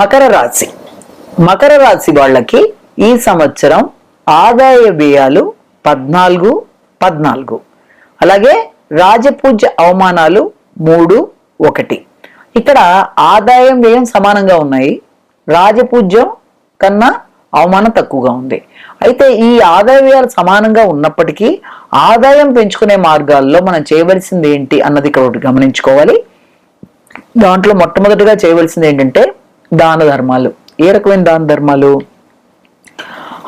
మకర రాశి. మకర రాశి వాళ్ళకి ఈ సంవత్సరం ఆదాయ వ్యయాలు 14. అలాగే రాజపూజ్య అవమానాలు 3-1. ఇక్కడ ఆదాయం వ్యయం సమానంగా ఉన్నాయి. రాజపూజ్యం కన్నా అవమానం తక్కువగా ఉంది. అయితే ఈ ఆదాయ వ్యయాలు సమానంగా ఉన్నప్పటికీ ఆదాయం పెంచుకునే మార్గాల్లో మనం చేయవలసింది ఏంటి అన్నది ఇక్కడ ఒకటి గమనించుకోవాలి. దాంట్లో మొట్టమొదటిగా చేయవలసింది ఏంటంటే దాన ధర్మాలు. ఏ రకమైన దాన ధర్మాలు?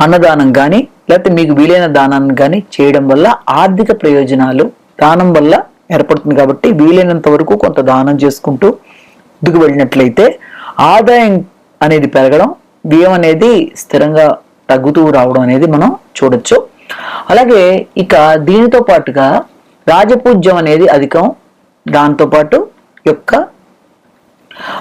అన్నదానం కానీ లేకపోతే మీకు వీలైన దానాన్ని కానీ చేయడం వల్ల ఆర్థిక ప్రయోజనాలు దానం వల్ల ఏర్పడుతుంది. కాబట్టి వీలైనంత వరకు కొంత దానం చేసుకుంటూ ముందుకు వెళ్ళినట్లయితే ఆదాయం అనేది పెరగడం, వ్యయం అనేది స్థిరంగా తగ్గుతూ రావడం అనేది మనం చూడొచ్చు. అలాగే ఇక దీనితో పాటుగా రాజపూజ్యం అనేది అధికం, దాంతోపాటు యొక్క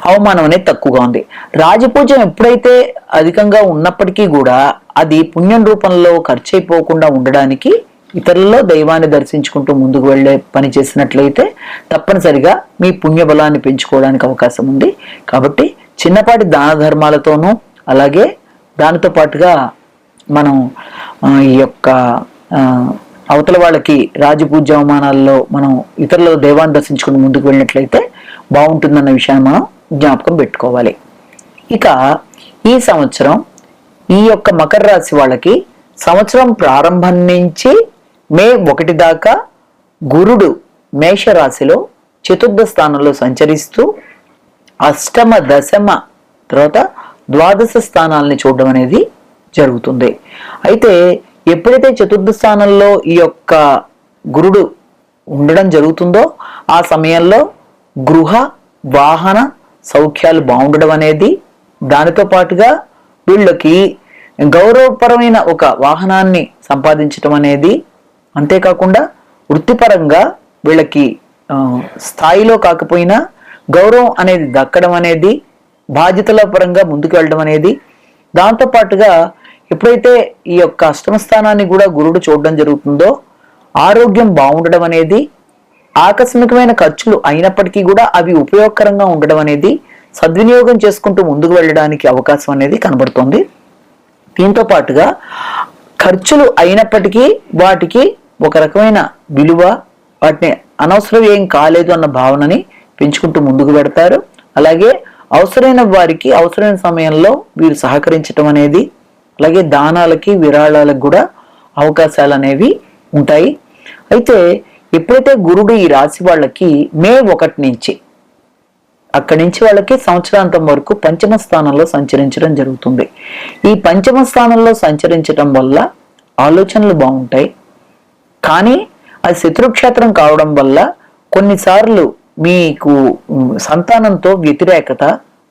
అవమానం అనేది తక్కువగా ఉంది. రాజపూజ్యం ఎప్పుడైతే అధికంగా ఉన్నప్పటికీ కూడా అది పుణ్యం రూపంలో ఖర్చు అయిపోకుండా ఉండడానికి ఇతరులలో దైవాన్ని దర్శించుకుంటూ ముందుకు వెళ్లే పని చేసినట్లయితే తప్పనిసరిగా మీ పుణ్య బలాన్ని పెంచుకోవడానికి అవకాశం ఉంది. కాబట్టి చిన్నపాటి దాన ధర్మాలతోనూ అలాగే దానితో పాటుగా మనం ఈ యొక్క అవతల వాళ్ళకి రాజపూజ్య అవమానాల్లో మనం ఇతరుల దైవాన్ని దర్శించుకుని ముందుకు వెళ్ళినట్లయితే బాగుంటుందన్న విషయాన్ని మనం జ్ఞాపకం పెట్టుకోవాలి. ఇక ఈ సంవత్సరం ఈ యొక్క మకర రాశి వాళ్ళకి సంవత్సరం ప్రారంభం నుంచి మే 1 దాకా గురుడు మేషరాశిలో చతుర్థ స్థానంలో సంచరిస్తూ అష్టమ, దశమ తర్వాత ద్వాదశ స్థానాలని చూడడం అనేది జరుగుతుంది. అయితే ఎప్పుడైతే చతుర్థ స్థానంలో ఈ యొక్క గురుడు ఉండడం జరుగుతుందో ఆ సమయంలో గృహ వాహన సౌఖ్యాలు బాగుండడం అనేది, దానితో పాటుగా వీళ్ళకి గౌరవపరమైన ఒక వాహనాన్ని సంపాదించడం అనేది, అంతేకాకుండా వృత్తిపరంగా వీళ్ళకి స్థాయిలో కాకపోయినా గౌరవం అనేది దక్కడం అనేది, బాధ్యతల పరంగా ముందుకు వెళ్ళడం అనేది, దాంతోపాటుగా ఎప్పుడైతే ఈ యొక్క అష్టమ స్థానాన్ని కూడా గురుడు చూడడం జరుగుతుందో ఆరోగ్యం బాగుండడం అనేది, ఆకస్మికమైన ఖర్చులు అయినప్పటికీ కూడా అవి ఉపయోగకరంగా ఉండడం అనేది, సద్వినియోగం చేసుకుంటూ ముందుకు వెళ్ళడానికి అవకాశం అనేది కనబడుతుంది. దీంతో పాటుగా ఖర్చులు అయినప్పటికీ వాటికి ఒక రకమైన విలువ, వాటిని అనవసరం ఏం కాలేదు అన్న భావనని పెంచుకుంటూ ముందుకు పెడతారు. అలాగే అవసరమైన వారికి అవసరమైన సమయంలో వీరు సహకరించడం అనేది, అలాగే దానాలకి విరాళాలకు కూడా అవకాశాలు అనేవి ఉంటాయి. అయితే ఎప్పుడైతే గురుడు ఈ రాశి వాళ్ళకి మే 1 నుంచి అక్కడి నుంచి వాళ్ళకి సంవత్సరాంతం వరకు పంచమ స్థానంలో సంచరించడం జరుగుతుంది. ఈ పంచమ స్థానంలో సంచరించడం వల్ల ఆలోచనలు బాగుంటాయి. కానీ అది శత్రుక్షేత్రం కావడం వల్ల కొన్నిసార్లు మీకు సంతానంతో వ్యతిరేకత,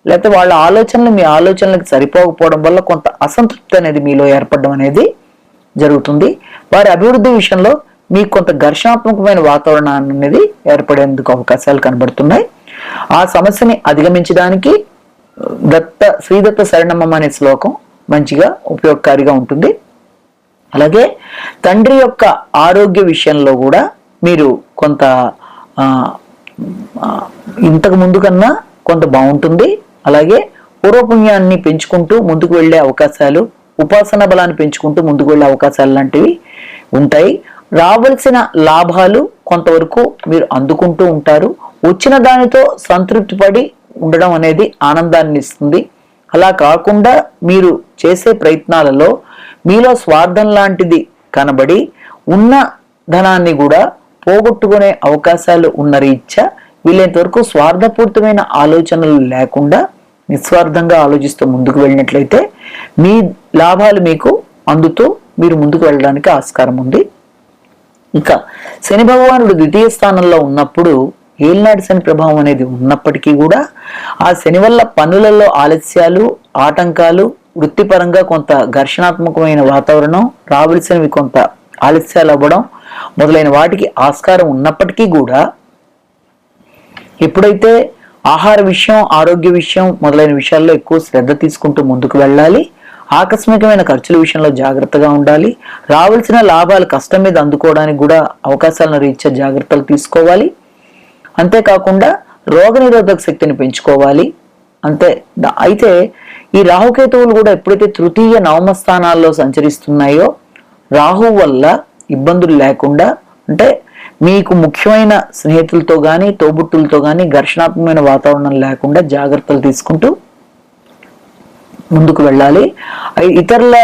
లేకపోతే వాళ్ళ ఆలోచనలు మీ ఆలోచనలకు సరిపోకపోవడం వల్ల కొంత అసంతృప్తి అనేది మీలో ఏర్పడడం అనేది జరుగుతుంది. వారి అభివృద్ధి విషయంలో మీకు కొంత ఘర్షణాత్మకమైన వాతావరణాన్ని అనేది ఏర్పడేందుకు అవకాశాలు కనబడుతున్నాయి. ఆ సమస్యని అధిగమించడానికి శ్రీదత్త శరణమ్మ అనే శ్లోకం మంచిగా ఉపయోగకారిగా ఉంటుంది. అలాగే తండ్రి యొక్క ఆరోగ్య విషయంలో కూడా మీరు కొంత ఇంతకు ముందు కన్నా కొంత బాగుంటుంది. అలాగే పూర్వపుణ్యాన్ని పెంచుకుంటూ ముందుకు వెళ్లే అవకాశాలు, ఉపాసన బలాన్ని పెంచుకుంటూ ముందుకు వెళ్లే అవకాశాలు లాంటివి ఉంటాయి. రావాల్సిన లాభాలు కొంతవరకు మీరు అందుకుంటూ ఉంటారు. వచ్చిన దానితో సంతృప్తి పడి ఉండడం అనేది ఆనందాన్ని ఇస్తుంది. అలా కాకుండా మీరు చేసే ప్రయత్నాలలో మీలో స్వార్థం లాంటిది కనబడి ఉన్న ధనాన్ని కూడా పోగొట్టుకునే అవకాశాలు ఉన్న రీత్యా వీలైనంత వరకు స్వార్థపూరితమైన ఆలోచనలు లేకుండా నిస్వార్థంగా ఆలోచిస్తూ ముందుకు వెళ్ళినట్లయితే మీ లాభాలు మీకు అందుతూ మీరు ముందుకు వెళ్ళడానికి ఆస్కారం ఉంది. ఇక శని భగవానుడు ద్వితీయ స్థానంలో ఉన్నప్పుడు ఏలినాటి శని ప్రభావం అనేది ఉన్నప్పటికీ కూడా ఆ శని వల్ల పనులలో ఆలస్యాలు, ఆటంకాలు, వృత్తిపరంగా కొంత ఘర్షణాత్మకమైన వాతావరణం, రావలసినవి కొంత ఆలస్యాలు అవ్వడం మొదలైన వాటికి ఆస్కారం ఉన్నప్పటికీ కూడా ఎప్పుడైతే ఆహార విషయం, ఆరోగ్య విషయం మొదలైన విషయాల్లో ఎక్కువ శ్రద్ధ తీసుకుంటూ ముందుకు వెళ్ళాలి. ఆకస్మికమైన ఖర్చుల విషయంలో జాగ్రత్తగా ఉండాలి. రావాల్సిన లాభాలు కష్టం మీద అందుకోవడానికి కూడా అవకాశాలను రీత్యా జాగ్రత్తలు తీసుకోవాలి. అంతేకాకుండా రోగనిరోధక శక్తిని పెంచుకోవాలి. అంతే. అయితే ఈ రాహుకేతువులు కూడా ఎప్పుడైతే తృతీయ నవమ స్థానాల్లో సంచరిస్తున్నాయో రాహు వల్ల ఇబ్బందులు లేకుండా, అంటే మీకు ముఖ్యమైన స్నేహితులతో కానీ తోబుట్టులతో కానీ ఘర్షణాత్మకమైన వాతావరణం లేకుండా జాగ్రత్తలు తీసుకుంటూ ముందుకు వెళ్ళాలి. ఇతరుల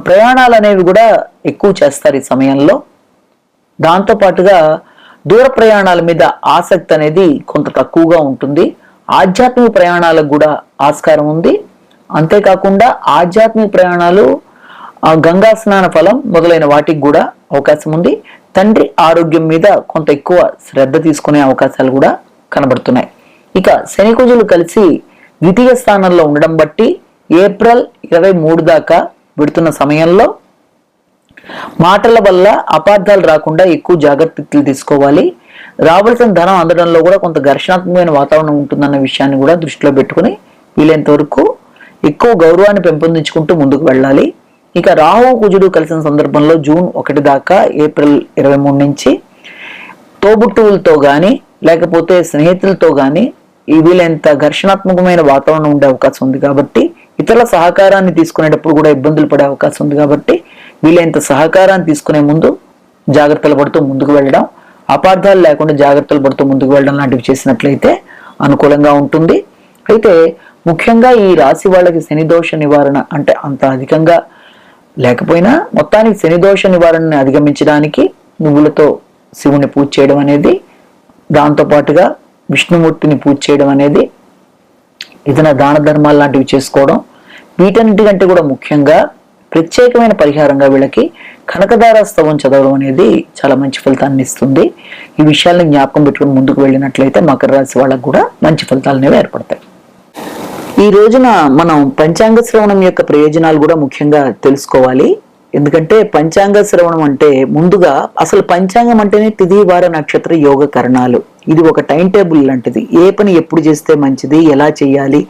ప్రయాణాలు అనేవి కూడా ఎక్కువ చేస్తారు ఈ సమయంలో. దాంతో పాటుగా దూర ప్రయాణాల మీద ఆసక్తి అనేది కొంత తక్కువగా ఉంటుంది. ఆధ్యాత్మిక ప్రయాణాలకు కూడా ఆస్కారం ఉంది. అంతేకాకుండా ఆధ్యాత్మిక ప్రయాణాలు, గంగా స్నాన ఫలం మొదలైన వాటికి కూడా అవకాశం ఉంది. తండ్రి ఆరోగ్యం మీద కొంత ఎక్కువ శ్రద్ధ తీసుకునే అవకాశాలు కూడా కనబడుతున్నాయి. ఇక శని కుజులు కలిసి ద్వితీయ స్థానంలో ఉండడం బట్టి ఏప్రిల్ 23 దాకా పెడుతున్న సమయంలో మాటల వల్ల అపార్థాలు రాకుండా ఎక్కువ జాగ్రత్తలు తీసుకోవాలి. రావాల్సిన ధనం అందడంలో కూడా కొంత ఘర్షణాత్మకమైన వాతావరణం ఉంటుందన్న విషయాన్ని కూడా దృష్టిలో పెట్టుకుని వీలైనంత వరకు ఎక్కువ గౌరవాన్ని పెంపొందించుకుంటూ ముందుకు వెళ్ళాలి. ఇక రాహు కుజుడు కలిసిన సందర్భంలో జూన్ 1 దాకా ఏప్రిల్ 23 నుంచి తోబుట్టువులతో కానీ లేకపోతే స్నేహితులతో కానీ వీలైనంత ఘర్షణాత్మకమైన వాతావరణం ఉండే అవకాశం ఉంది. కాబట్టి ఇతరుల సహకారాన్ని తీసుకునేటప్పుడు కూడా ఇబ్బందులు పడే అవకాశం ఉంది. కాబట్టి వీలైనంత సహకారాన్ని తీసుకునే ముందు జాగ్రత్తలు పడుతూ ముందుకు వెళ్ళడం, అపార్థాలు లేకుండా జాగ్రత్తలు పడుతూ ముందుకు వెళ్ళడం లాంటివి చేసినట్లయితే అనుకూలంగా ఉంటుంది. అయితే ముఖ్యంగా ఈ రాశి వాళ్ళకి శని దోష నివారణ అంటే అంత అధికంగా లేకపోయినా మొత్తానికి శని దోష నివారణని అధిగమించడానికి నువ్వులతో శివుని పూజ చేయడం అనేది, దాంతో పాటుగా విష్ణుమూర్తిని పూజ చేయడం అనేది, ఏదైనా దాన ధర్మాలు లాంటివి చేసుకోవడం, వీటన్నిటికంటే కూడా ముఖ్యంగా ప్రత్యేకమైన పరిహారంగా వీళ్ళకి కనకదార స్తవం చదవడం అనేది చాలా మంచి ఫలితాన్ని ఇస్తుంది. ఈ విషయాలను జ్ఞాపకం పెట్టుకుని ముందుకు వెళ్ళినట్లయితే మకర రాశి వాళ్ళకు కూడా మంచి ఫలితాలు అనేవి ఏర్పడతాయి. ఈ రోజున మనం పంచాంగ శ్రవణం యొక్క ప్రయోజనాలు కూడా ముఖ్యంగా తెలుసుకోవాలి. ఎందుకంటే పంచాంగ శ్రవణం అంటే ముందుగా అసలు పంచాంగం అంటేనే తిథి వార నక్షత్ర యోగ కరణాలు. ఇది ఒక టైం టేబుల్ లాంటిది. ఏ పని ఎప్పుడు చేస్తే మంచిది, ఎలా చేయాలి,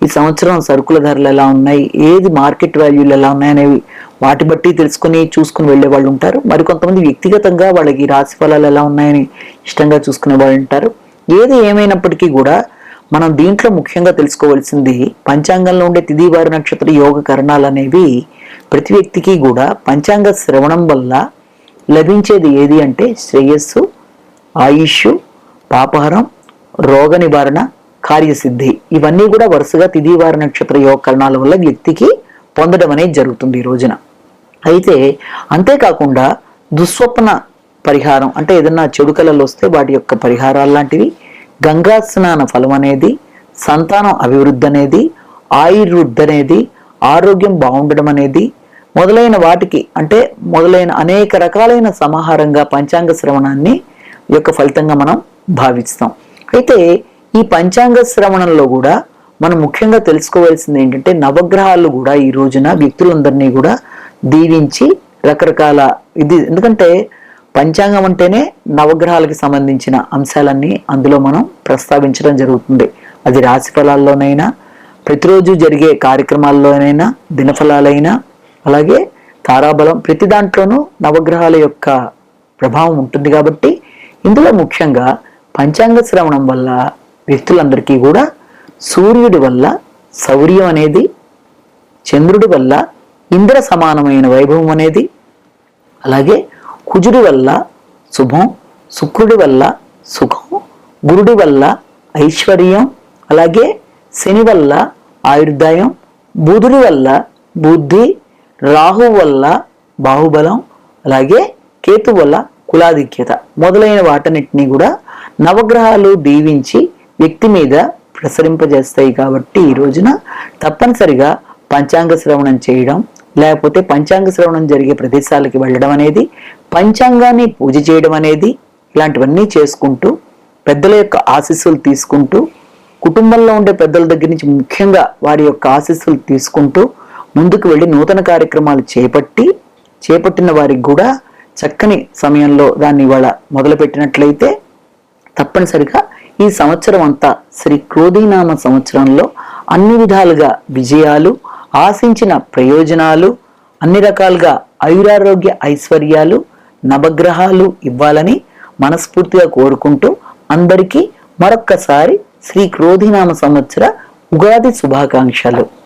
ఈ సంవత్సరం సరుకుల ధరలు ఎలా ఉన్నాయి, ఏది మార్కెట్ వాల్యూలు ఎలా ఉన్నాయి అనేవి వాటి బట్టి తెలుసుకుని చూసుకుని వెళ్లే వాళ్ళు ఉంటారు. మరికొంతమంది వ్యక్తిగతంగా వాళ్ళకి రాశి ఫలాలు ఎలా ఉన్నాయని ఇష్టంగా చూసుకునే వాళ్ళు ఉంటారు. ఏది ఏమైనప్పటికీ కూడా మనం దీంట్లో ముఖ్యంగా తెలుసుకోవాల్సింది పంచాంగంలో ఉండే తిథి వార నక్షత్ర యోగ కరణాలు అనేవి ప్రతి వ్యక్తికి కూడా పంచాంగ శ్రవణం వల్ల లభించేది ఏది అంటే శ్రేయస్సు, ఆయుష్, పాపహరం, రోగ నివారణ, కార్యసిద్ధి. ఇవన్నీ కూడా వరుసగా తిథి వార నక్షత్ర యోగ కరణాల వల్ల వ్యక్తికి పొందడం అనేది జరుగుతుంది ఈ రోజున. అయితే అంతేకాకుండా దుస్వప్న పరిహారం అంటే ఏదన్నా చెడు కళలు వస్తే వాటి యొక్క పరిహారాలు లాంటివి, గంగా స్నాన ఫలం అనేది, సంతానం అభివృద్ధి అనేది, ఆయుర్వృద్ధి అనేది, ఆరోగ్యం బాగుండడం అనేది మొదలైన వాటికి అంటే మొదలైన అనేక రకాలైన సమాహారంగా పంచాంగ శ్రవణాన్ని యొక్క ఫలితంగా మనం భావిస్తాం. అయితే ఈ పంచాంగ శ్రవణంలో కూడా మనం ముఖ్యంగా తెలుసుకోవాల్సింది ఏంటంటే నవగ్రహాలు కూడా ఈ రోజున వ్యక్తులందరినీ కూడా దీవించి రకరకాల ఎందుకంటే పంచాంగం అంటేనే నవగ్రహాలకు సంబంధించిన అంశాలన్నీ అందులో మనం ప్రస్తావించడం జరుగుతుంది. అది రాశి ఫలాల్లోనైనా, ప్రతిరోజు జరిగే కార్యక్రమాల్లోనైనా, దినఫలాలైనా, అలాగే తారాబలం, ప్రతి దాంట్లోనూ నవగ్రహాల యొక్క ప్రభావం ఉంటుంది. కాబట్టి ఇందులో ముఖ్యంగా పంచాంగ శ్రవణం వల్ల వ్యక్తులందరికీ కూడా సూర్యుడి వల్ల శౌర్యం అనేది, చంద్రుడి వల్ల ఇంద్ర సమానమైన వైభవం అనేది, అలాగే కుజుడి వల్ల శుభం, శుక్రుడి వల్ల సుఖం, గురుడి వల్ల ఐశ్వర్యం, అలాగే శని వల్ల ఆయుర్దాయం, బుధుడి వల్ల బుద్ధి, రాహు వల్ల బాహుబలం, అలాగే కేతు వల్ల కులాధిక్యత మొదలైన వాటన్నిటినీ కూడా నవగ్రహాలు దీవించి వ్యక్తి మీద ప్రసరింపజేస్తాయి. కాబట్టి ఈ రోజున తప్పనిసరిగా పంచాంగ శ్రవణం చేయడం, లేకపోతే పంచాంగ శ్రవణం జరిగే ప్రదేశాలకి వెళ్ళడం అనేది, పంచాంగాన్ని పూజ చేయడం అనేది, ఇలాంటివన్నీ చేసుకుంటూ పెద్దల యొక్క ఆశీస్సులు తీసుకుంటూ, కుటుంబంలో ఉండే పెద్దల దగ్గర నుంచి ముఖ్యంగా వారి యొక్క ఆశీస్సులు తీసుకుంటూ ముందుకు వెళ్ళి నూతన కార్యక్రమాలు చేపట్టిన వారికి కూడా చక్కని సమయంలో దాన్ని ఇవాళ మొదలుపెట్టినట్లయితే తప్పనిసరిగా ఈ సంవత్సరం అంతా శ్రీ క్రోధీనామ సంవత్సరంలో అన్ని విధాలుగా విజయాలు, ఆశించిన ప్రయోజనాలు, అన్ని రకాలుగా ఆయురారోగ్య ఐశ్వర్యాలు నవగ్రహాలు ఇవ్వాలని మనస్ఫూర్తిగా కోరుకుంటూ అందరికీ మరొక్కసారి శ్రీ క్రోధీనామ సంవత్సర ఉగాది శుభాకాంక్షలు.